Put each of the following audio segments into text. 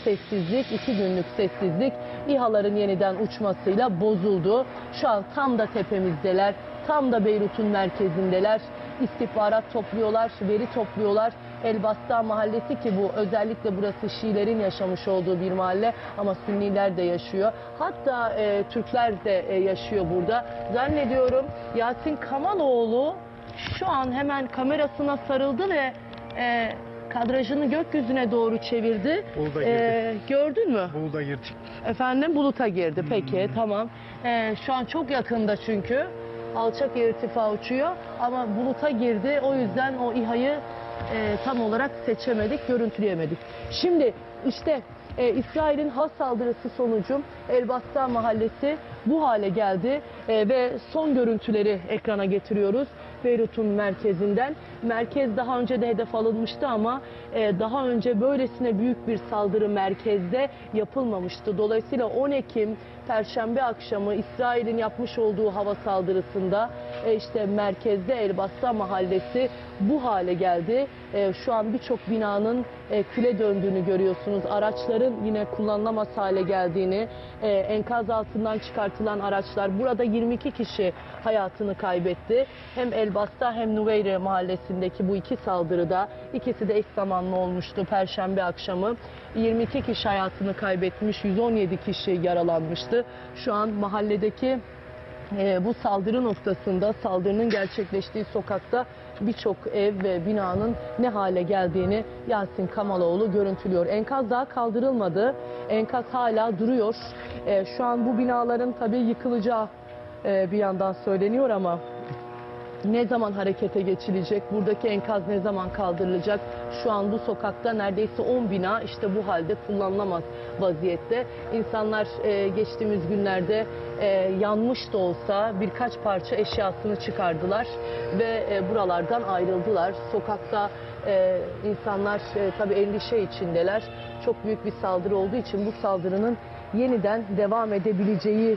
Sessizlik, 2 günlük sessizlik İHA'ların yeniden uçmasıyla bozuldu. Şu an tam da tepemizdeler, tam da Beyrut'un merkezindeler. İstihbarat topluyorlar, veri topluyorlar. Elbasta mahallesi ki bu özellikle burası Şiilerin yaşamış olduğu bir mahalle ama Sünniler de yaşıyor. Hatta Türkler de yaşıyor burada. Zannediyorum Yasin Kamaloğlu şu an hemen kamerasına sarıldı ve kadrajını gökyüzüne doğru çevirdi. Buluta girdi. Gördün mü? Buluta girdi. Efendim buluta girdi. Peki tamam. Şu an çok yakında çünkü. Alçak irtifa uçuyor ama buluta girdi. O yüzden o İHA'yı tam olarak seçemedik, görüntüleyemedik. Şimdi işte İsrail'in has saldırısı sonucu Elbasta mahallesi bu hale geldi ve son görüntüleri ekrana getiriyoruz. Beyrut'un merkezinden. Merkez daha önce de hedef alınmıştı ama daha önce böylesine büyük bir saldırı merkezde yapılmamıştı. Dolayısıyla 10 Ekim Perşembe akşamı İsrail'in yapmış olduğu hava saldırısında işte merkezde Elbasta mahallesi bu hale geldi. Şu an birçok binanın küle döndüğünü görüyorsunuz. Araçların yine kullanılamaz hale geldiğini, enkaz altından çıkartılan araçlar. Burada 22 kişi hayatını kaybetti. Hem Elbasta hem Nuveyre mahallesindeki bu iki saldırıda, ikisi de eş zamanlı olmuştu Perşembe akşamı. 22 kişi hayatını kaybetmiş, 117 kişi yaralanmıştı. Şu an mahalledeki bu saldırı noktasında, saldırının gerçekleştiği sokakta birçok ev ve binanın ne hale geldiğini Yasin Kamaloğlu görüntülüyor. Enkaz daha kaldırılmadı. Enkaz hala duruyor. Şu an bu binaların tabii yıkılacağı bir yandan söyleniyor ama ne zaman harekete geçilecek, buradaki enkaz ne zaman kaldırılacak? Şu an bu sokakta neredeyse 10 bina işte bu halde kullanılamaz vaziyette. İnsanlar geçtiğimiz günlerde yanmış da olsa birkaç parça eşyasını çıkardılar ve buralardan ayrıldılar. Sokakta insanlar tabii endişe içindeler. Çok büyük bir saldırı olduğu için bu saldırının yeniden devam edebileceği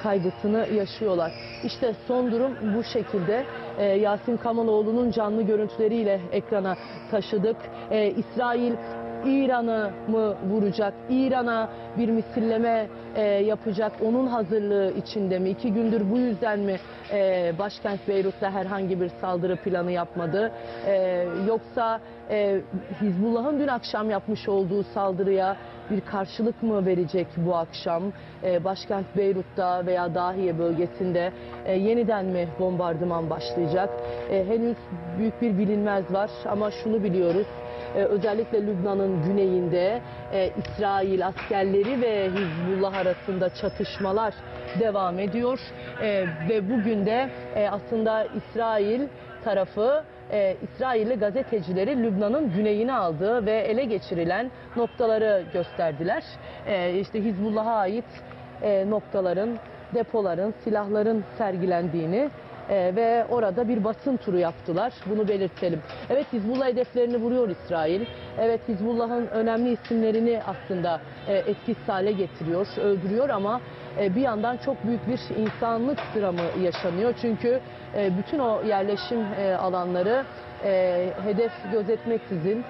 kaygısını yaşıyorlar. İşte son durum bu şekilde. Yasin Kamaloğlu'nun canlı görüntüleriyle ekrana taşıdık. İsrail İran'ı mı vuracak? İran'a bir misilleme yapacak. Onun hazırlığı içinde mi? 2 gündür bu yüzden mi başkent Beyrut'ta herhangi bir saldırı planı yapmadı? Yoksa Hizbullah'ın dün akşam yapmış olduğu saldırıya bir karşılık mı verecek bu akşam? Başkent Beyrut'ta veya Dahiye bölgesinde yeniden mi bombardıman başlayacak? Henüz büyük bir bilinmez var ama şunu biliyoruz. Özellikle Lübnan'ın güneyinde İsrail askerleri ve Hizbullah arasında çatışmalar devam ediyor. Ve bugün de aslında İsrail tarafı İsrailli gazetecileri Lübnan'ın güneyine aldığı ve ele geçirilen noktaları gösterdiler. İşte Hizbullah'a ait noktaların, depoların, silahların sergilendiğini ve orada bir basın turu yaptılar. Bunu belirtelim. Evet, Hizbullah hedeflerini vuruyor İsrail. Evet, Hizbullah'ın önemli isimlerini aslında etkisiz hale getiriyor, öldürüyor ama bir yandan çok büyük bir insanlık dramı yaşanıyor. Çünkü bütün o yerleşim alanları hedef gözetmeksizin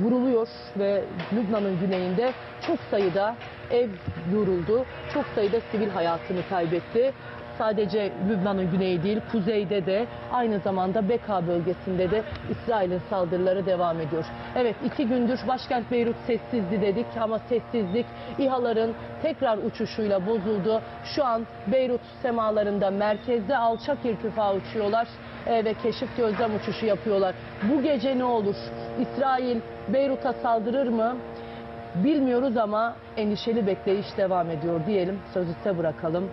vuruluyor ve Lübnan'ın güneyinde çok sayıda ev vuruldu. Çok sayıda sivil hayatını kaybetti. Sadece Lübnan'ın güneyi değil, kuzeyde de aynı zamanda Beka bölgesinde de İsrail'in saldırıları devam ediyor. Evet, 2 gündür başkent Beyrut sessizdi dedik ama sessizlik İHA'ların tekrar uçuşuyla bozuldu. Şu an Beyrut semalarında merkezde alçak irtifa uçuyorlar ve keşif gözlem uçuşu yapıyorlar. Bu gece ne olur? İsrail Beyrut'a saldırır mı? Bilmiyoruz ama endişeli bekleyiş devam ediyor diyelim. Sözü size bırakalım.